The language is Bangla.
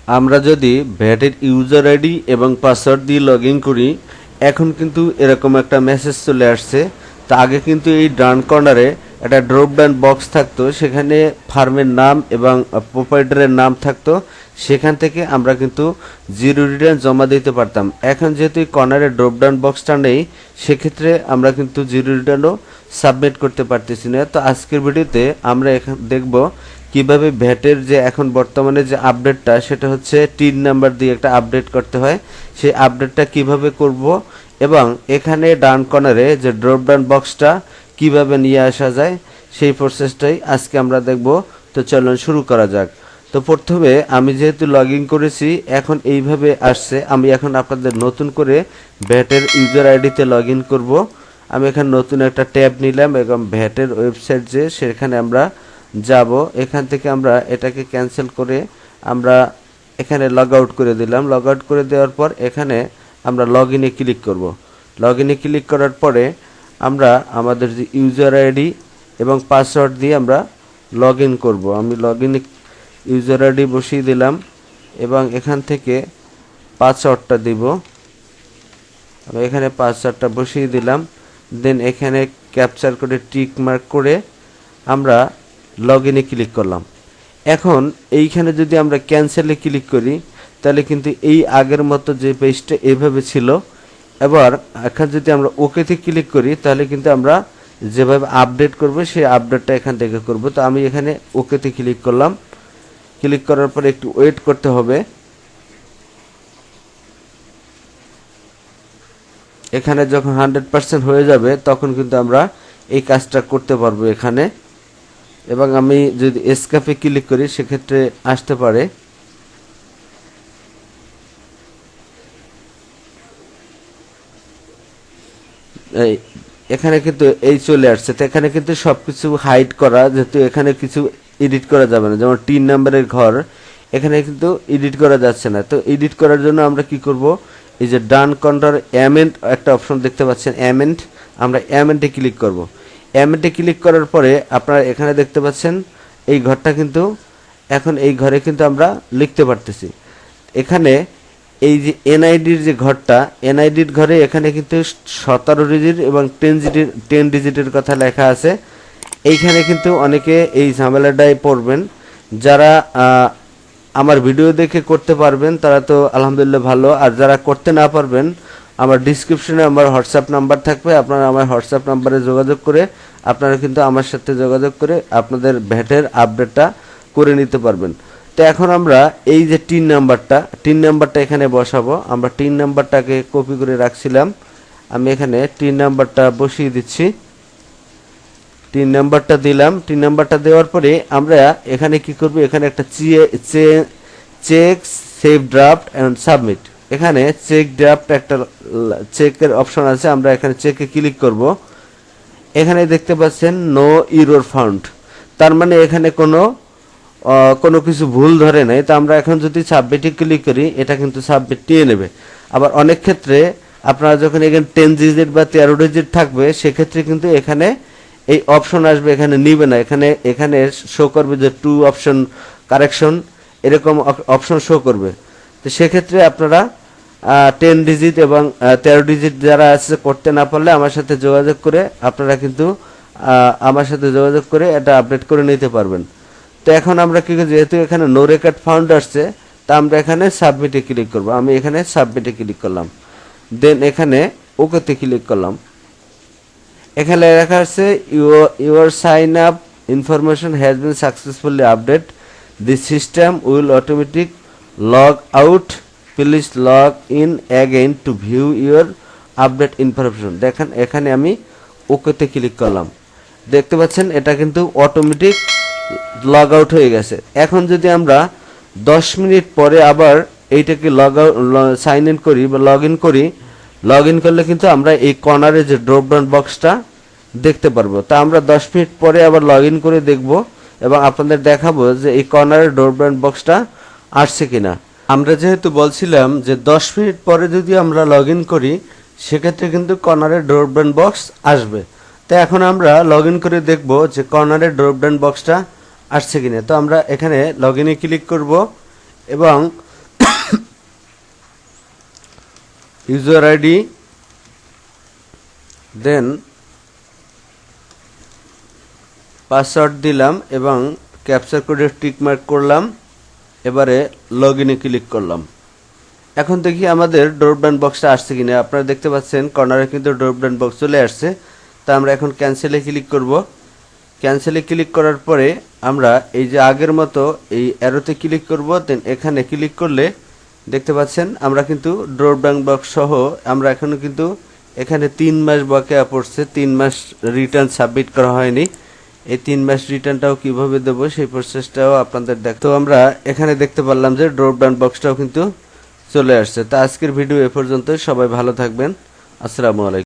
আমরা যদি ভ্যাটের ইউজার আইডি এবং পাসওয়ার্ড দিয়ে লগ ইন করি, এখন কিন্তু এরকম একটা মেসেজ চলে আসছে। তা আগে কিন্তু এই ডান কর্নারে একটা ড্রপ ডাউন বক্স থাকতো, সেখানে ফার্মের নাম এবং প্রোপাইটারের নাম থাকতো, সেখান থেকে আমরা কিন্তু জিরো রিটার্ন জমা দিতে পারতাম। এখন যেহেতু এই কর্নারে ড্রপ ডাউন বক্সটা নেই, সেক্ষেত্রে আমরা কিন্তু জিরো রিটার্নও সাবমিট করতে পারতেছি না। তো আজকের ভিডিওতে আমরা এখন দেখব কিভাবে ভ্যাটের যে এখন বর্তমানে যে আপডেটটা, সেটা হচ্ছে টিন নাম্বার দিয়ে একটা আপডেট করতে হয়, সেই আপডেটটা কিভাবে করব এবং এখানে ডান কর্নারে যে ড্রপ ডাউন বক্সটা কিভাবে নিয়ে আসা যায়, সেই প্রসেসটাই আজকে আমরা দেখব। তো চলুন শুরু করা যাক। তো প্রথমে আমি যেহেতু লগ ইন করেছি, এখন এইভাবে আসছে। আমি এখন আপনাদের নতুন করে ভ্যাটের ইউজার আইডিতে লগ ইন করবো। আমি এখানে নতুন একটা ট্যাব নিলাম এবং ভ্যাটের ওয়েবসাইট যে সেখানে আমরা যাব। এখান থেকে আমরা এটাকে ক্যান্সেল করে আমরা এখানে লগ আউট করে দিলাম। লগ আউট করে দেওয়ার পর এখানে আমরা লগ ইনে ক্লিক করব। লগ ইনে ক্লিক করার পরে আমরা আমাদের যে ইউজার আইডি এবং পাসওয়ার্ড দিয়ে আমরা লগ ইন করবো। আমি লগ ইনে ইউজার আইডি বসিয়ে দিলাম এবং এখান থেকে পাসওয়ার্ডটা দিব। আমি এখানে পাসওয়ার্ডটা বসিয়ে দিলাম। দেন এখানে ক্যাপচার করে টিক মার্ক করে আমরা লগ ইনে ক্লিক করলাম। এখন এইখানে যদি আমরা ক্যান্সেলে ক্লিক করি, তাহলে কিন্তু এই আগের মতো যে পেজটা এভাবে ছিল। এবার এখন যদি আমরা ওকেতে ক্লিক করি, তাহলে কিন্তু আমরা যেভাবে আপডেট করব সেই আপডেটটা এখান থেকে করব। তো আমি এখানে ওকেতে ক্লিক করলাম। ক্লিক করার পরে একটু ওয়েট করতে হবে। এখানে যখন 100% হয়ে যাবে, তখন কিন্তু আমরা এই কাজটা করতে পারবো এখানে। এবং আমি যদি এসকেপে ক্লিক করি, সেক্ষেত্রে আসতে পারে। এখানে কিন্তু এই চলে আসছে। তো এখানে কিন্তু সবকিছু হাইড করা, যেহেতু এখানে কিছু এডিট করা যাবে না, যেমন 3 নম্বরের ঘর এখানে কিন্তু এডিট করা যাচ্ছে না। তো এডিট করার জন্য আমরা কি করব, এই যে ডান কর্নার অ্যামেন্ড একটা অপশন দেখতে পাচ্ছেন, অ্যামেন্ড, আমরা অ্যামেন্ডে ক্লিক করব। অ্যামেন্ডে ক্লিক করার পরে আপনারা এখানে দেখতে পাচ্ছেন এই ঘরটা কিন্তু এখন এই ঘরে কিন্তু আমরা লিখতে পারতেছি। এখানে এই যে এনআইডির যে ঘরটা, এনআইডির ঘরে এখানে কিন্তু 17 ডিজিট এবং 10 ডিজিটের কথা লেখা আছে। এইখানে কিন্তু অনেকে এই ঝামেলাটাই পড়বেন। যারা আমার ভিডিও দেখে করতে পারবেন তারা তো আলহামদুলিল্লাহ ভালো, আর যারা করতে না পারবেন, আমার ডিসক্রিপশনে আমার হোয়াটসঅ্যাপ নাম্বার থাকবে, আপনারা আমার হোয়াটসঅ্যাপ নাম্বারে যোগাযোগ করে আপনারা কিন্তু আমার সাথে যোগাযোগ করে আপনাদের ভ্যাটের আপডেটটা করে নিতে পারবেন। তো এখন আমরা এই যে টিন নাম্বারটা এখানে বসাবো। আমরা টিন নাম্বারটাকে কপি করে রাখছিলাম, আমি এখানে টিন নাম্বারটা বসিয়ে দিচ্ছি। টিন নাম্বারটা দিলাম। টিন নাম্বারটা দেওয়ার পরে আমরা এখানে কি করব, এখানে একটা check save draft and submit, এখানে চেক ড্রাফট একটা চেকের অপশন আছে, আমরা এখানে চেকে ক্লিক করব। এখানে দেখতে পাচ্ছেন নো ইরর ফাউন্ড, তার মানে এখানে কোনো কিছু ভুল ধরে নাই। তো আমরা এখন যদি সাবমিটে ক্লিক করি, এটা কিন্তু সাবমিট নিয়ে নেবে। আবার অনেক ক্ষেত্রে আপনারা যখন এখানে 10 ডিজিট বা 13 ডিজিট থাকবে, সেক্ষেত্রে কিন্তু এখানে এই অপশন আসবে, এখানে নিবে না। এখানে শো করবে যে 2 অপশন কারেকশন, এরকম অপশন শো করবে। তো সেক্ষেত্রে আপনারা 10 ডিজিট এবং 13 ডিজিট যারা আছে করতে না পারলে আমার সাথে যোগাযোগ করে আপনারা কিন্তু এটা আপডেট করে নিতে পারবেন। তো এখন আমরা কি করি, যেহেতু এখানে নো রেকর্ড ফাউন্ড আসছে, তা আমরা এখানে সাবমিটে ক্লিক করব। আমি এখানে সাবমিটে ক্লিক করলাম। দেন এখানে ওকেতে ক্লিক করলাম। এখানে লেখা আছে your sign up information has been successfully update, this system will automatic log out, please log in again to view your update information. দেখেন এখানে আমি ওকেতে ক্লিক করলাম। দেখতে পাচ্ছেন এটা কিন্তু অটোমেটিক লগ আউট হয়ে গেছে। এখন যদি আমরা 10 মিনিট পরে আবার এইটাকে সাইন ইন করি বা লগ ইন করলে কিন্তু আমরা এই কর্নারে যে ড্রপ ডাউন বক্সটা দেখতে পারবো। তা আমরা 10 মিনিট পরে আবার লগ ইন করে দেখব এবং আপনাদের দেখাবো যে এই কর্নারের ড্রপ ডাউন বক্সটা আসছে কিনা। আমরা যেহেতু বলছিলাম যে 10 মিনিট পরে যদি আমরা লগ ইন করি, সেক্ষেত্রে কিন্তু কর্নারের ড্রপ ডাউন বক্স আসবে। তো এখন আমরা লগ ইন করে দেখব যে কর্নারের ড্রপ ডাউন বক্সটা আসছে কিনা। তো আমরা এখানে লগ ইনে ক্লিক করব এবং ইউজার আইডি, দেন পাসওয়ার্ড দিলাম এবং ক্যাপচার কোডে টিক মার্ক করলাম। এবারে লগ ইনে ক্লিক করলাম। এখন দেখি আমাদের ড্রপডাউন বক্সটা আসছে কিনা। আপনারা দেখতে পাচ্ছেন কর্নারে কিন্তু ড্রপডাউন বক্স চলে আসছে। তা আমরা এখন ক্যান্সেলে ক্লিক করব। ক্যান্সেলে ক্লিক করার পরে আমরা এই যে আগের মতো এই অ্যারোতে ক্লিক করব, দেন এখানে ক্লিক করলে দেখতে পাচ্ছেন আমরা কিন্তু ড্রপডাউন বক্স সহ আমরা এখনো কিন্তু এখানে 3 মাস বকেয়া পড়ছে, 3 মাস রিটার্ন সাবমিট করা হয়নি। এই 3 মাস রিটার্নটাও কিভাবে দেবো সেই প্রসেসটাও আপনাদের তো আমরা এখানে দেখতে পারলাম যে ড্রপডাউন বক্সটাও কিন্তু চলে আসছে। তো আজকের ভিডিও এ পর্যন্ত। সবাই ভালো থাকবেন। আসসালামু আলাইকুম।